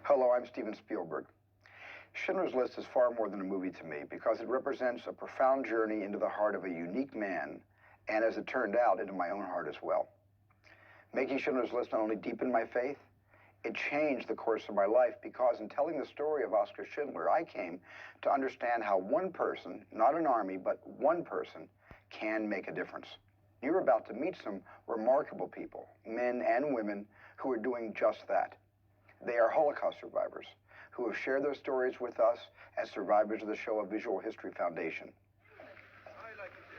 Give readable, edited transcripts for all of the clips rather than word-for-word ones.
Hello, I'm Steven Spielberg. Schindler's List is far more than a movie to me because it represents a profound journey into the heart of a unique man, and as it turned out, into my own heart as well. Making Schindler's List not only deepened my faith, it changed the course of my life because in telling the story of Oskar Schindler, I came to understand how one person, not an army, but one person, can make a difference. You're about to meet some remarkable people, men and women, who are doing just that. They are Holocaust survivors who have shared their stories with us as survivors of the Shoah Visual History Foundation.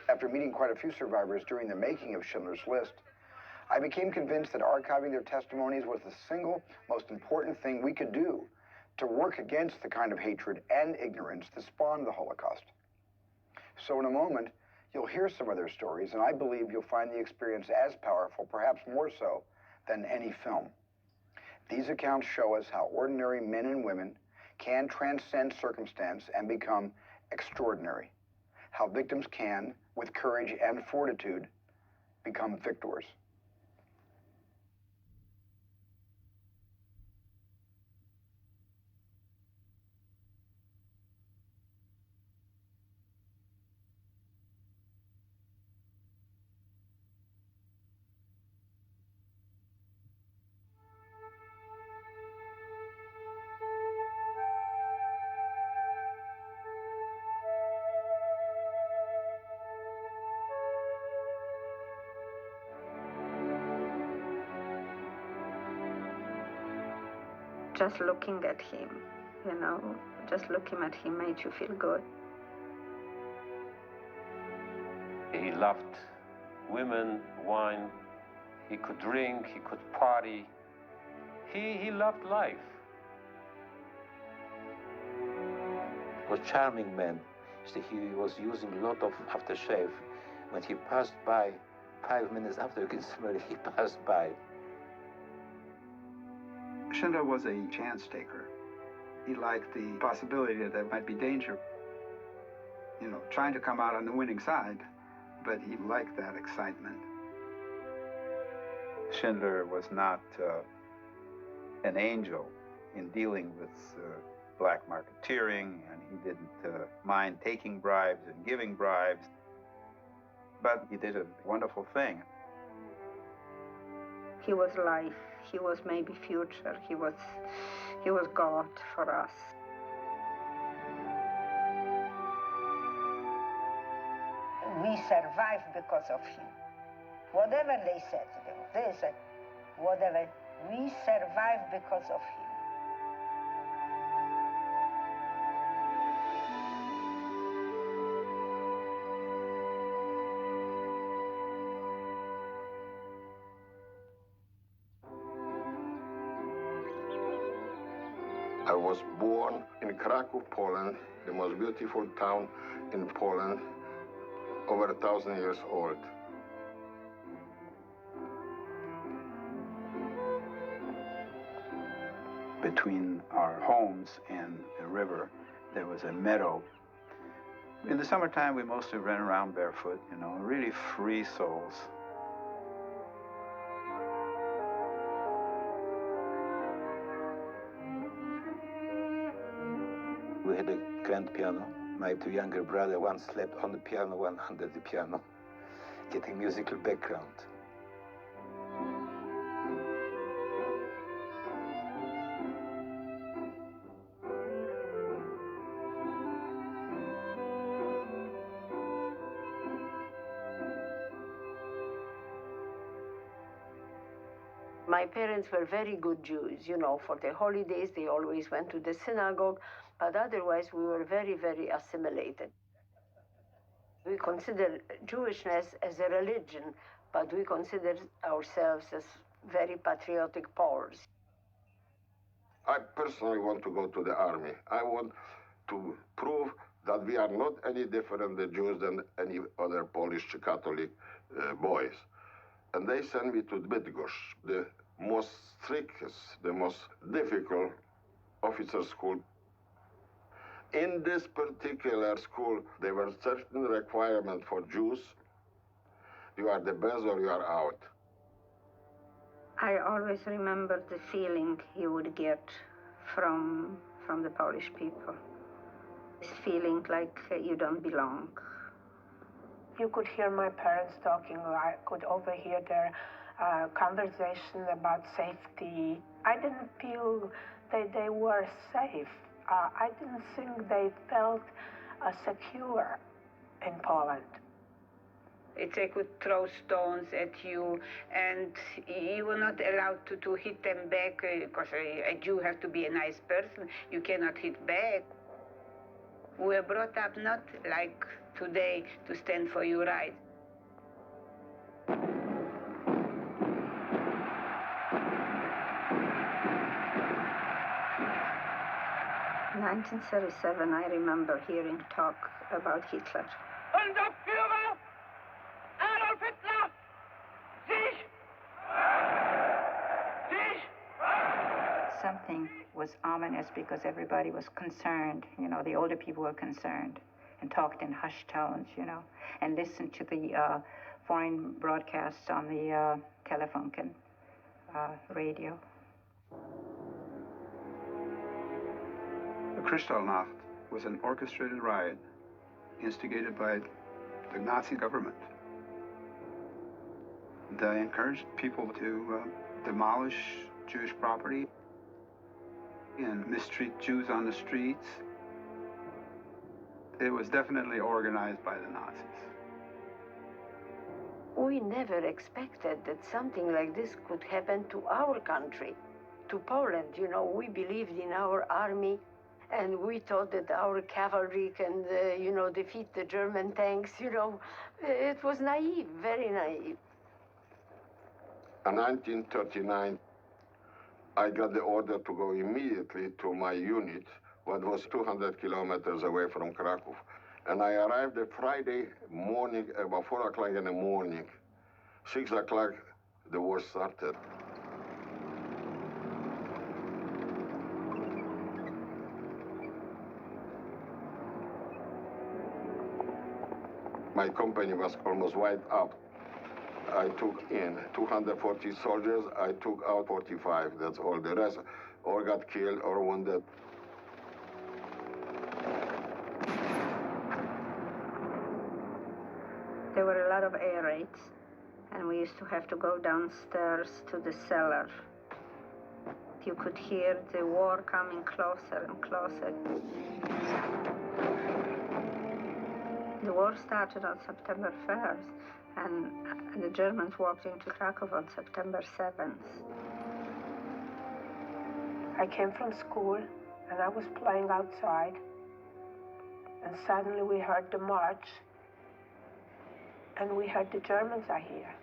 After meeting quite a few survivors during the making of Schindler's List, I became convinced that archiving their testimonies was the single most important thing we could do to work against the kind of hatred and ignorance that spawned the Holocaust. So in a moment, you'll hear some of their stories, and I believe you'll find the experience as powerful, perhaps more so, than any film. These accounts show us how ordinary men and women can transcend circumstance and become extraordinary. How victims can, with courage and fortitude, become victors. Just looking at him, just looking at him made you feel good. He loved women, wine, he could drink, he could party. He loved life. He was a charming man. He was using a lot of aftershave. When he passed by, 5 minutes after you can smell it, he passed by. Schindler was a chance taker. He liked the possibility that there might be danger. Trying to come out on the winning side, but he liked that excitement. Schindler was not an angel in dealing with black marketeering, and he didn't mind taking bribes and giving bribes, but he did a wonderful thing. He was life. He was maybe future. He was God for us. We survived because of him. Whatever they said, whatever, we survived because of him. I was born in Krakow, Poland, the most beautiful town in Poland, over 1,000 years old. Between our homes and the river, there was a meadow. In the summertime, we mostly ran around barefoot, really free souls. We had a grand piano. My 2 younger brothers, one slept on the piano, one under the piano, getting musical background. My parents were very good Jews. For the holidays, they always went to the synagogue, but otherwise we were very, very assimilated. We consider Jewishness as a religion, but we consider ourselves as very patriotic Poles. I personally want to go to the army. I want to prove that we are not any different, the Jews, than any other Polish Catholic boys. And they sent me to Bydgoszcz, the most strictest, the most difficult officer school. In this particular school, there were certain requirements for Jews. You are the best or you are out. I always remember the feeling he would get from the Polish people. This feeling like you don't belong. You could hear my parents talking, or I could overhear their conversation about safety. I didn't feel that they were safe. I didn't think they felt secure in Poland. They could throw stones at you, and you were not allowed to hit them back, because a Jew has to be a nice person. You cannot hit back. We were brought up not like today to stand for your rights. In 1937, I remember hearing talk about Hitler. Unser Führer, Adolf Hitler, sich! Something was ominous because everybody was concerned. You know, the older people were concerned and talked in hushed tones, you know, and listened to the foreign broadcasts on the Telefunken radio. The Kristallnacht was an orchestrated riot instigated by the Nazi government. They encouraged people to demolish Jewish property and mistreat Jews on the streets. It was definitely organized by the Nazis. We never expected that something like this could happen to our country, to Poland. You know, we believed in our army, and we thought that our cavalry can, defeat the German tanks. You know, it was naive, very naive. In 1939, I got the order to go immediately to my unit, what was 200 kilometers away from Krakow. And I arrived the Friday morning, about 4 o'clock in the morning. 6 o'clock, the war started. My company was almost wiped out. I took in 240 soldiers, I took out 45, that's all. The rest all got killed or wounded. There were a lot of air raids, and we used to have to go downstairs to the cellar. You could hear the war coming closer and closer. The war started on September 1st, and the Germans walked into Krakow on September 7th. I came from school, and I was playing outside, and suddenly we heard the march, and we heard the Germans are here.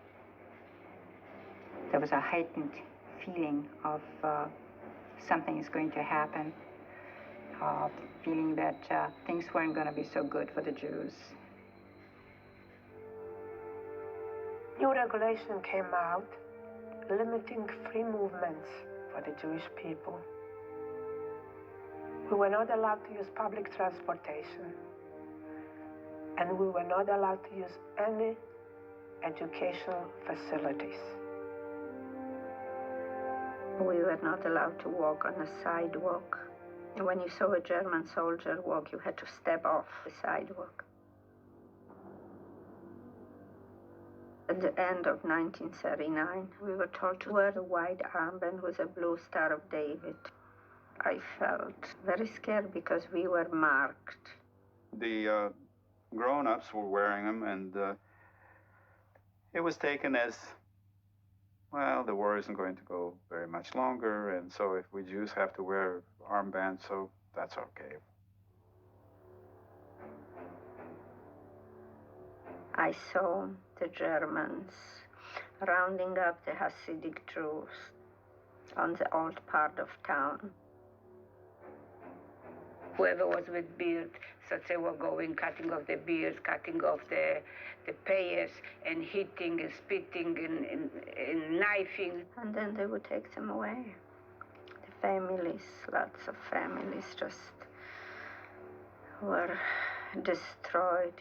There was a heightened feeling of something is going to happen, feeling that things weren't going to be so good for the Jews. New regulation came out limiting free movements for the Jewish people. We were not allowed to use public transportation, and we were not allowed to use any educational facilities. We were not allowed to walk on a sidewalk. When you saw a German soldier walk, you had to step off the sidewalk. At the end of 1939, we were told to wear a white armband with a blue Star of David. I felt very scared because we were marked. The grown-ups were wearing them, and it was taken as, well, the war isn't going to go very much longer, and so if we Jews have to wear armbands, so that's okay. I saw the Germans rounding up the Hasidic Jews on the old part of town. Whoever was with beard, so they were going, cutting off the beards, cutting off the payers, and hitting and spitting and knifing. And then they would take them away. The families, lots of families just were destroyed.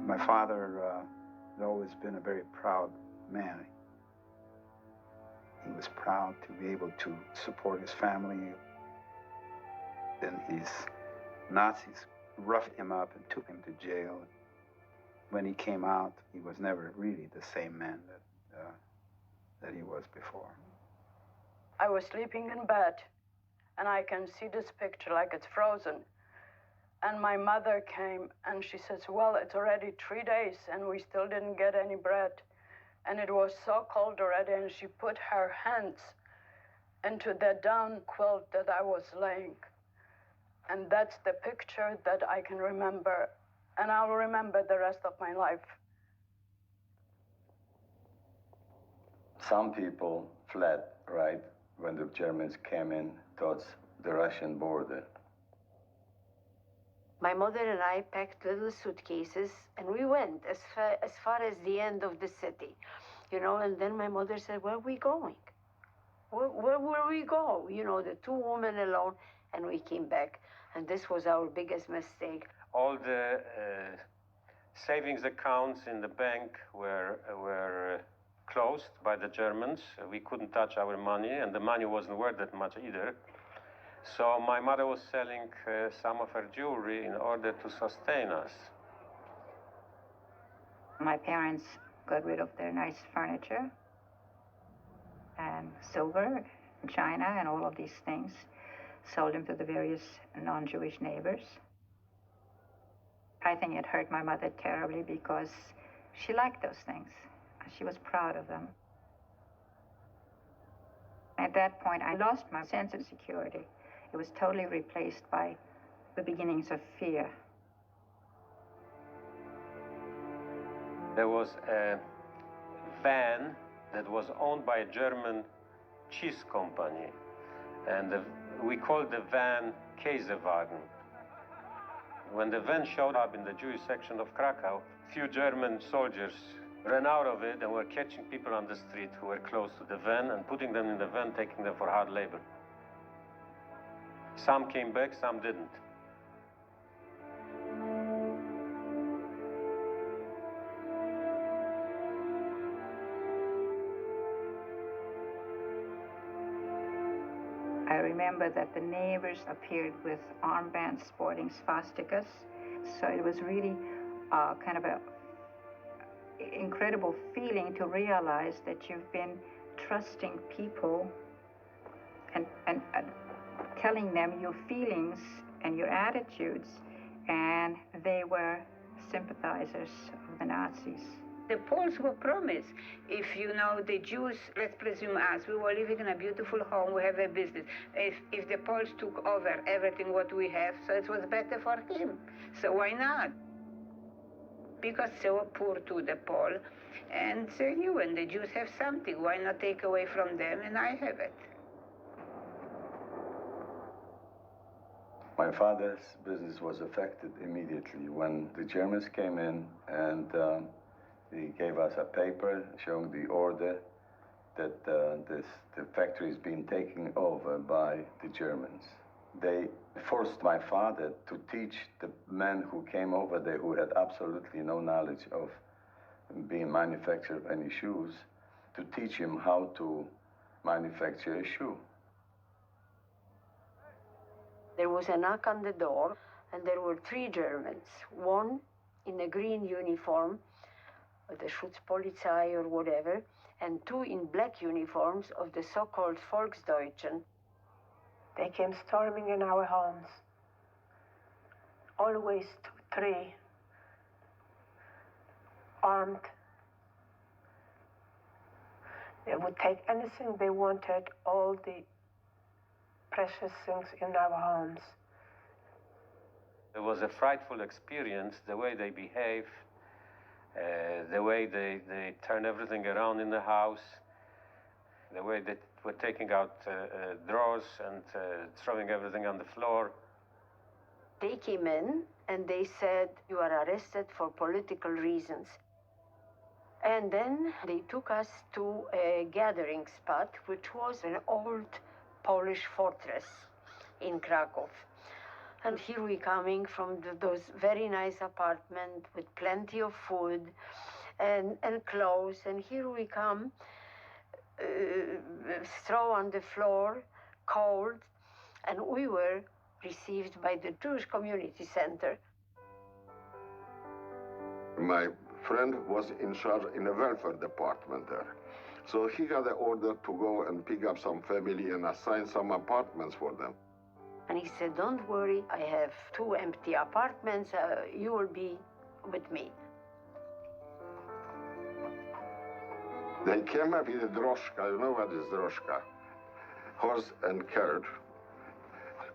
My father had always been a very proud man. He was proud to be able to support his family. Then these Nazis roughed him up and took him to jail. When he came out, he was never really the same man that he was before. I was sleeping in bed, and I can see this picture like it's frozen. And my mother came, and she says, well, it's already 3 days, and we still didn't get any bread. And it was so cold already, and she put her hands into the down quilt that I was laying. And that's the picture that I can remember, and I'll remember the rest of my life. Some people fled, right, when the Germans came in towards the Russian border. My mother and I packed little suitcases, and we went as far as the end of the city, you know, and then my mother said, where are we going? Where will we go? You know, the two women alone, and we came back, and this was our biggest mistake. All the savings accounts in the bank were closed by the Germans. We couldn't touch our money, and the money wasn't worth that much either. So my mother was selling some of her jewelry in order to sustain us. My parents got rid of their nice furniture and silver, china, and all of these things, sold them to the various non-Jewish neighbors. I think it hurt my mother terribly because she liked those things. She was proud of them. At that point, I lost my sense of security. It was totally replaced by the beginnings of fear. There was a van that was owned by a German cheese company, and we called the van Käsewagen. When the van showed up in the Jewish section of Krakow, few German soldiers ran out of it and were catching people on the street who were close to the van and putting them in the van, taking them for hard labor. Some came back, some didn't. I remember that the neighbors appeared with armbands sporting swastikas. So it was really kind of an incredible feeling to realize that you've been trusting people and telling them your feelings and your attitudes, and they were sympathizers of the Nazis. The Poles were promised, if you know the Jews, let's presume us, we were living in a beautiful home, we have a business. If the Poles took over everything what we have, so it was better for him. So why not? Because they were poor to the Pole, and they knew when the Jews have something, why not take away from them and I have it? My father's business was affected immediately when the Germans came in, and he gave us a paper showing the order that the factory is being taken over by the Germans. They forced my father to teach the men who came over there, who had absolutely no knowledge of being manufacturer of any shoes, to teach him how to manufacture a shoe. There was a knock on the door, and there were 3 Germans, one in a green uniform, the Schutzpolizei or whatever, and 2 in black uniforms of the so-called Volksdeutschen. They came storming in our homes. Always 2, 3, armed. They would take anything they wanted, all the precious things in our homes. It was a frightful experience, the way they behave, the way they turn everything around in the house, the way they were taking out drawers and throwing everything on the floor. They came in and they said, you are arrested for political reasons. And then they took us to a gathering spot, which was an old Polish fortress in Krakow. And here we coming from those very nice apartments with plenty of food and clothes. And here we come straw on the floor, cold, and we were received by the Jewish Community Center. My friend was in charge in the welfare department there. So he got the order to go and pick up some family and assign some apartments for them. And he said, don't worry, I have 2 empty apartments, you will be with me. They came up with a droshka. You know what is droshka? Horse and carriage.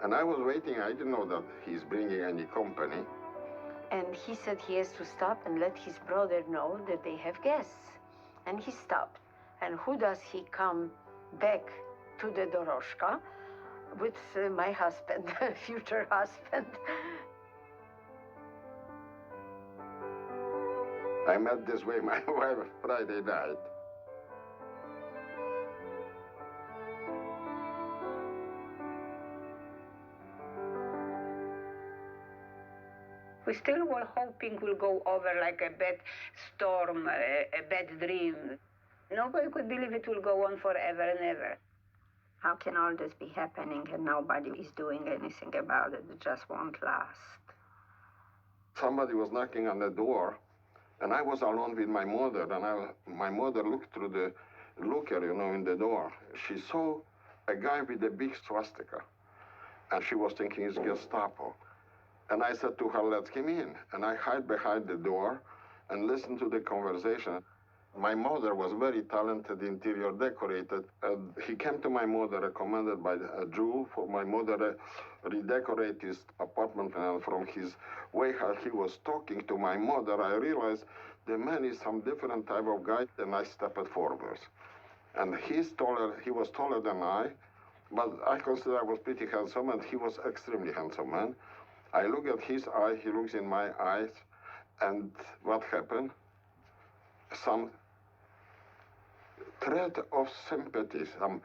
And I was waiting. I didn't know that he's bringing any company. And he said he has to stop and let his brother know that they have guests. And he stopped. And who does he come back to the doroshka? With my husband, future husband. I met this way my wife Friday night. We still were hoping we'll go over like a bad storm, a bad dream. Nobody could believe it will go on forever and ever. How can all this be happening and nobody is doing anything about it? It just won't last. Somebody was knocking on the door, and I was alone with my mother, and my mother looked through the looker, in the door. She saw a guy with a big swastika, and she was thinking it's Gestapo. And I said to her, let's come in. And I hid behind the door and listened to the conversation. My mother was very talented interior decorator. He came to my mother recommended by a Jew for my mother redecorate his apartment. And from his way how he was talking to my mother, I realized the man is some different type of guy. And I stepped forward. And he was taller than I, but I consider I was pretty handsome, and he was extremely handsome man. I look at his eye, he looks in my eyes, and what happened? Some thread of sympathy, some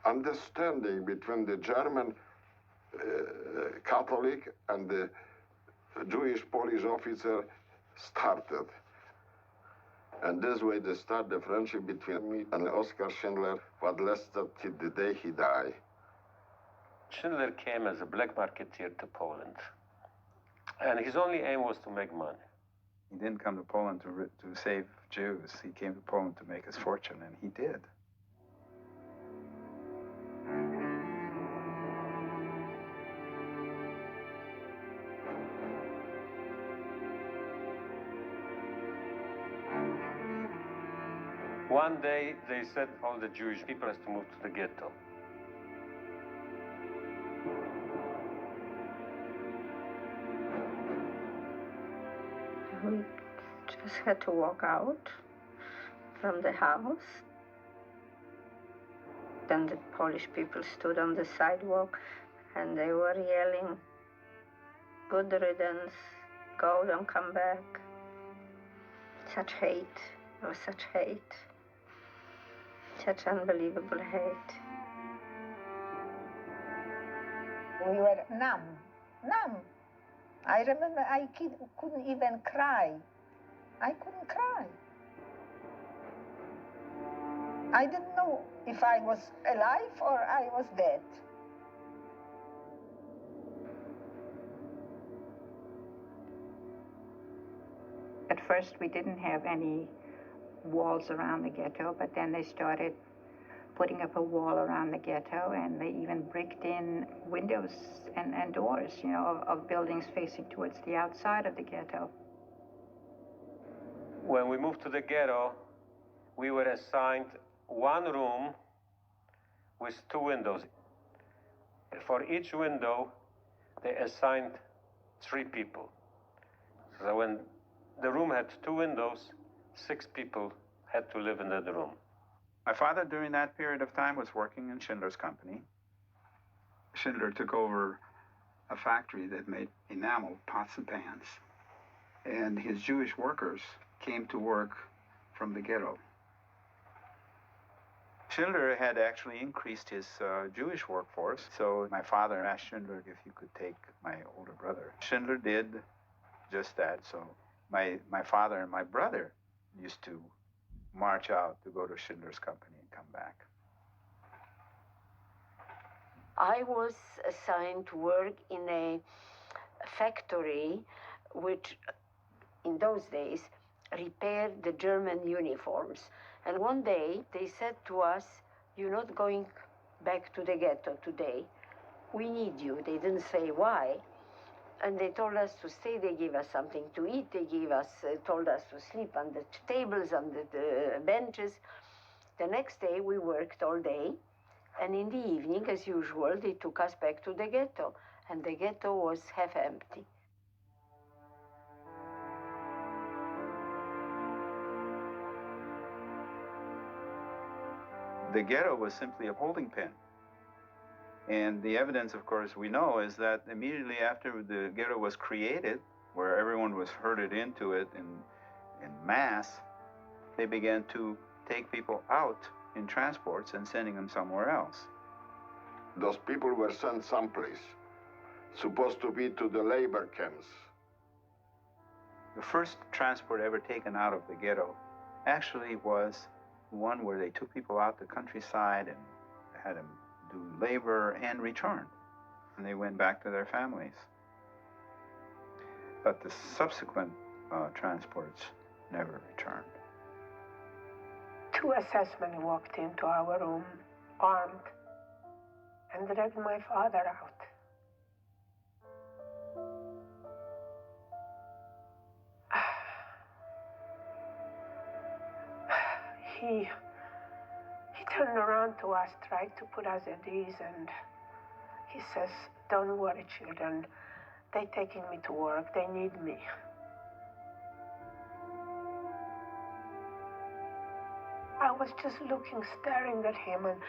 understanding between the German Catholic and the Jewish police officer started. And this way they start the friendship between me and Oskar Schindler, what lasted till the day he died. Schindler came as a black marketeer to Poland. And his only aim was to make money. He didn't come to Poland to save Jews. He came to Poland to make his fortune, and he did. One day, they said all the Jewish people has to move to the ghetto. We just had to walk out from the house. Then the Polish people stood on the sidewalk and they were yelling, "Good riddance, go, don't come back." Such hate, there was such hate, such unbelievable hate. We were numb. I remember I couldn't even cry. I couldn't cry. I didn't know if I was alive or I was dead. At first, we didn't have any walls around the ghetto, but then they started putting up a wall around the ghetto, and they even bricked in windows and doors, of buildings facing towards the outside of the ghetto. When we moved to the ghetto, we were assigned one room with 2 windows. For each window, they assigned 3 people. So when the room had 2 windows, 6 people had to live in that room. My father, during that period of time, was working in Schindler's company. Schindler took over a factory that made enamel pots and pans. And his Jewish workers came to work from the ghetto. Schindler had actually increased his Jewish workforce, so my father asked Schindler if he could take my older brother. Schindler did just that, so my father and my brother used to march out to go to Schindler's company and come back. I was assigned to work in a factory which, in those days, repaired the German uniforms. And one day they said to us, "You're not going back to the ghetto today. We need you." They didn't say why. And they told us to stay. They gave us something to eat. They told us to sleep on the tables, on the benches. The next day we worked all day. And in the evening, as usual, they took us back to the ghetto. And the ghetto was half empty. The ghetto was simply a holding pen. And the evidence, of course, we know is that immediately after the ghetto was created, where everyone was herded into it in mass, they began to take people out in transports and sending them somewhere else. Those people were sent someplace, supposed to be to the labor camps. The first transport ever taken out of the ghetto actually was one where they took people out the countryside and had them do labor and return. And they went back to their families. But the subsequent transports never returned. Two assessmen walked into our room, armed, and dragged my father out. He turned around to us, tried to put us at ease, and he says, "Don't worry, children. They're taking me to work. They need me." I was just looking, staring at him, and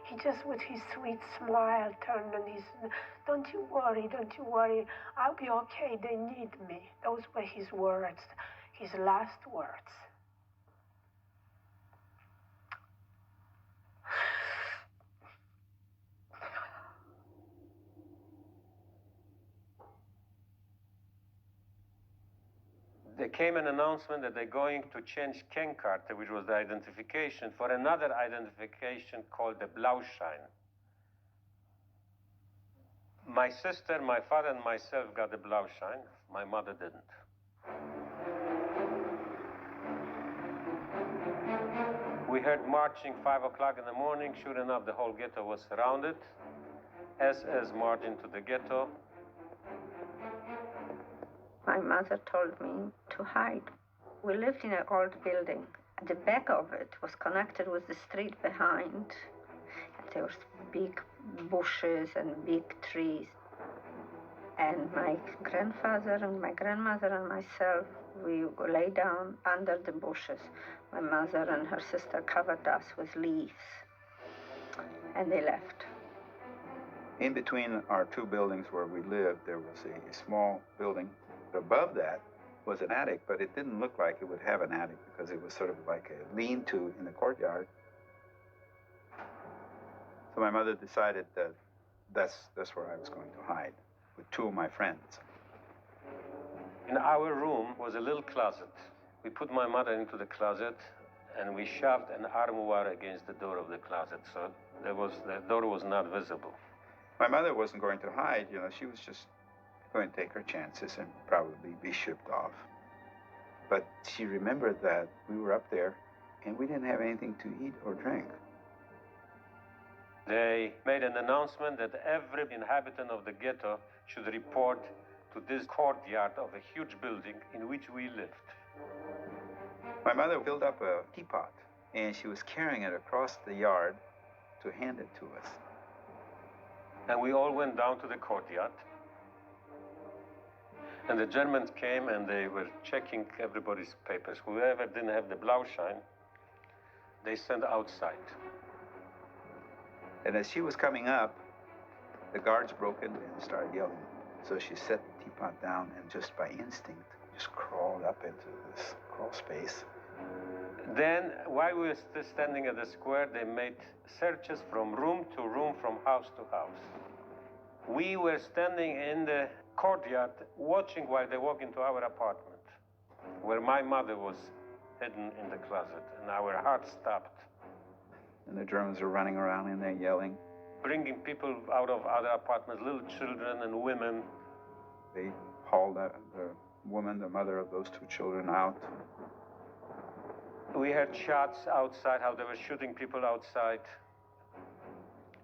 he just, with his sweet smile, turned and he said, don't you worry. I'll be okay. They need me." Those were his words, his last words. There came an announcement that they're going to change Kenkarte, which was the identification, for another identification called the Blauschein. My sister, my father, and myself got the Blauschein. My mother didn't. We heard marching 5 o'clock in the morning. Sure enough, the whole ghetto was surrounded. SS marched into the ghetto. My mother told me to hide. We lived in an old building. The back of it was connected with the street behind. There was big bushes and big trees. And my grandfather and my grandmother and myself, we lay down under the bushes. My mother and her sister covered us with leaves. And they left. In between our two buildings where we lived, there was a small building. Above that was an attic, but it didn't look like it would have an attic because it was sort of like a lean-to in the courtyard. So my mother decided that that's where I was going to hide with two of my friends. In our room was a little closet. We put my mother into the closet and we shoved an armoire against the door of the closet, so the door was not visible. My mother wasn't going to hide, she was just going to take her chances and probably be shipped off. But she remembered that we were up there and we didn't have anything to eat or drink. They made an announcement that every inhabitant of the ghetto should report to this courtyard of a huge building in which we lived. My mother filled up a teapot and she was carrying it across the yard to hand it to us. And we all went down to the courtyard. And the Germans came and they were checking everybody's papers. Whoever didn't have the Blauschein, they sent outside. And as she was coming up, the guards broke in and started yelling. So she set the teapot down and just by instinct, just crawled up into this crawl space. Then, while we were still standing at the square, they made searches from room to room, from house to house. We were standing in the courtyard watching while they walked into our apartment, where my mother was hidden in the closet, and our hearts stopped. and the Germans are running around in there yelling. Bringing people out of other apartments, little children and women. They hauled the woman, the mother of those two children, out. We heard shots outside, how they were shooting people outside.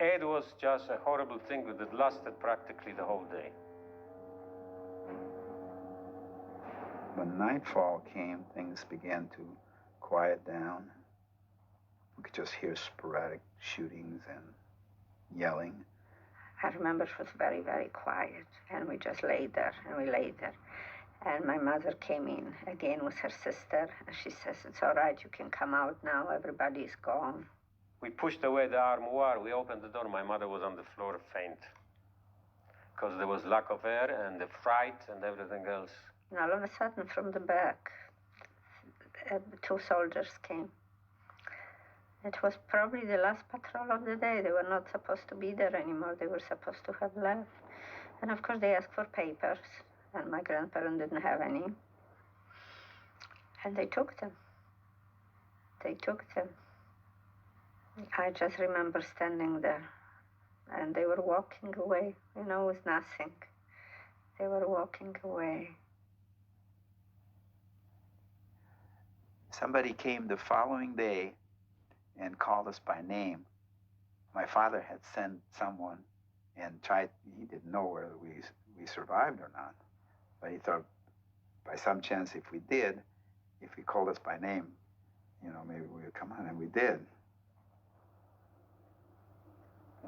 It was just a horrible thing that lasted practically the whole day. When nightfall came, things began to quiet down. We could just hear sporadic shootings and yelling. I remember it was very, very quiet, and we just lay there, and we lay there. And my mother came in again with her sister, and she says, "It's all right, you can come out now, everybody's gone." We pushed away the armoire, we opened the door, my mother was on the floor faint. Because there was lack of air and the fright and everything else. And all of a sudden, from the back, two soldiers came. It was probably the last patrol of the day. They were not supposed to be there anymore. They were supposed to have left. And of course, they asked for papers, and my grandparents didn't have any. And they took them. They took them. I just remember standing there, and they were walking away, with nothing. They were walking away. Somebody came the following day and called us by name. My father had sent someone and he didn't know whether we survived or not, but he thought by some chance if we did, if he called us by name, maybe we would come on, and we did.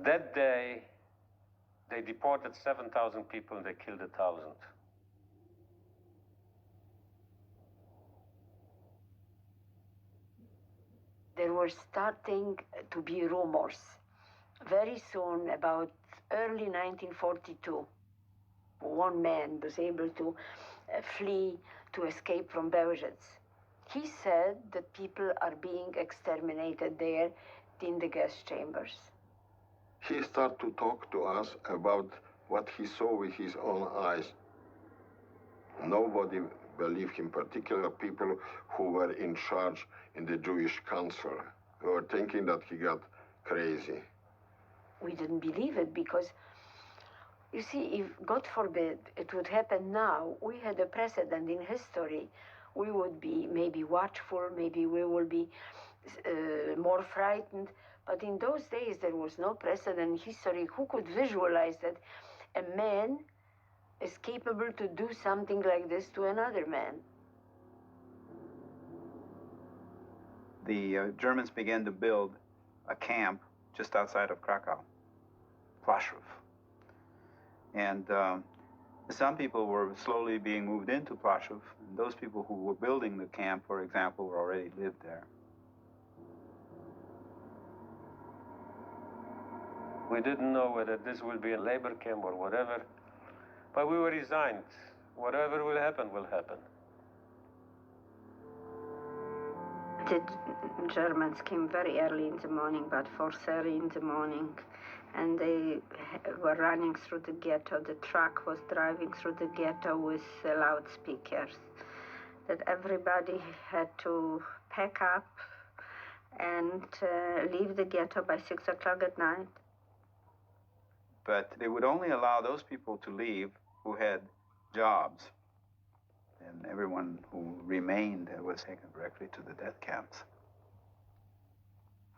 That day, they deported 7,000 people and they killed 1,000. There were starting to be rumors very soon, about early 1942. One man was able to flee, to escape from Auschwitz. He said that people are being exterminated there in the gas chambers. He started to talk to us about what he saw with his own eyes. Nobody believed him, particularly people who were in charge in the Jewish Council. They were thinking that he got crazy. We didn't believe it because, you see, if, God forbid, it would happen now, we had a precedent in history. We would be maybe watchful, maybe we will be more frightened. But in those days, there was no precedent in history. Who could visualize that a man is capable to do something like this to another man? The Germans began to build a camp just outside of Krakow, Ploshów. And some people were slowly being moved into Ploshów. And those people who were building the camp, for example, already lived there. We didn't know whether this will be a labor camp or whatever, but we were resigned. Whatever will happen, will happen. The Germans came very early in the morning, about 4:30 in the morning, and they were running through the ghetto. The truck was driving through the ghetto with loudspeakers, that everybody had to pack up and leave the ghetto by 6 o'clock at night. But they would only allow those people to leave who had jobs. And everyone who remained was taken directly to the death camps.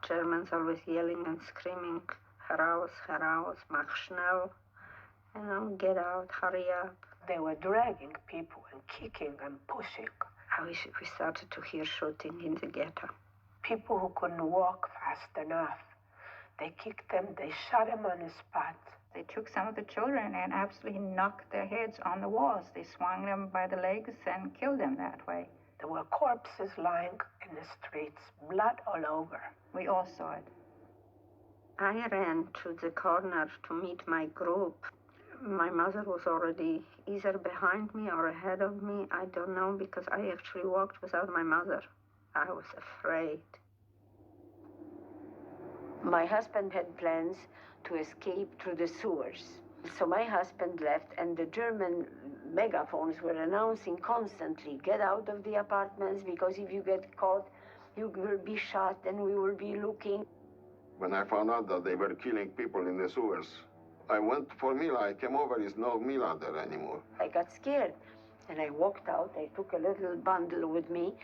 Germans always yelling and screaming, heraus, mach schnell, get out, hurry up. They were dragging people and kicking and pushing. We started to hear shooting in the ghetto. People who couldn't walk fast enough. They kicked them, they shot them on the spot. They took some of the children and absolutely knocked their heads on the walls. They swung them by the legs and killed them that way. There were corpses lying in the streets, blood all over. We all saw it. I ran to the corner to meet my group. My mother was already either behind me or ahead of me. I don't know, because I actually walked without my mother. I was afraid. My husband had plans to escape through the sewers. So my husband left, and the German megaphones were announcing constantly, get out of the apartments, because if you get caught, you will be shot and we will be looking. When I found out that they were killing people in the sewers, I went for Mila. I came over, there's no Mila there anymore. I got scared, and I walked out. I took a little bundle with me,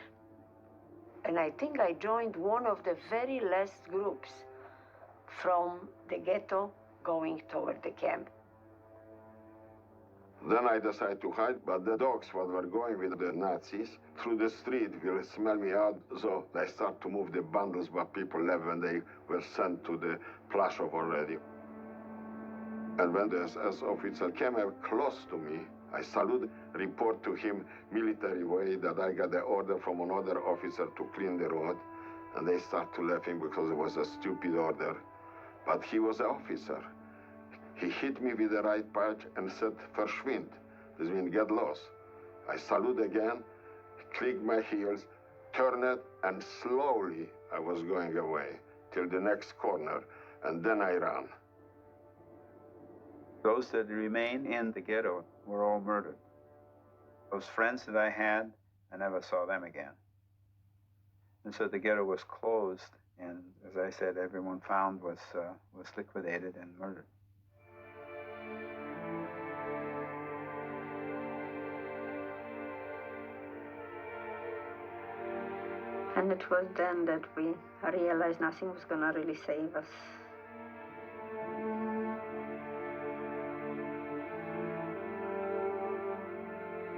and I think I joined one of the very last groups from the ghetto going toward the camp. Then I decided to hide, but the dogs what were going with the Nazis through the street will smell me out, so they start to move the bundles what people left when they were sent to the Plaszow already. And when the SS officer came up close to me, I saluted, report to him military way that I got the order from another officer to clean the road, and they start to laughing because it was a stupid order. But he was an officer. He hit me with the right patch and said, "Verschwind." This means get lost. I salute again, click my heels, turn it, and slowly I was going away till the next corner, and then I ran. Those that remained in the ghetto were all murdered. Those friends that I had, I never saw them again. And so the ghetto was closed, and as I said, everyone found was liquidated and murdered. And it was then that we realized nothing was going to really save us.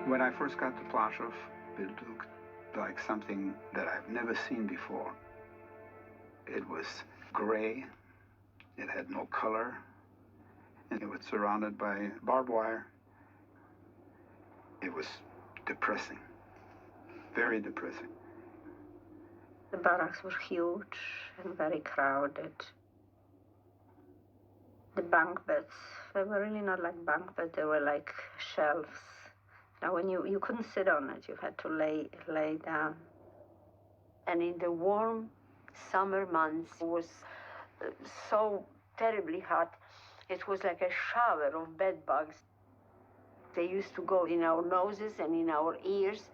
When I first got to Plaszow, it looked like something that I've never seen before. It was gray, it had no color, and it was surrounded by barbed wire. It was depressing, very depressing. The barracks were huge and very crowded. The bunk beds, they were really not like bunk beds, they were like shelves. Now, when you couldn't sit on it, you had to lay down. And in the warm summer months, it was so terribly hot. It was like a shower of bed bugs. They used to go in our noses and in our ears.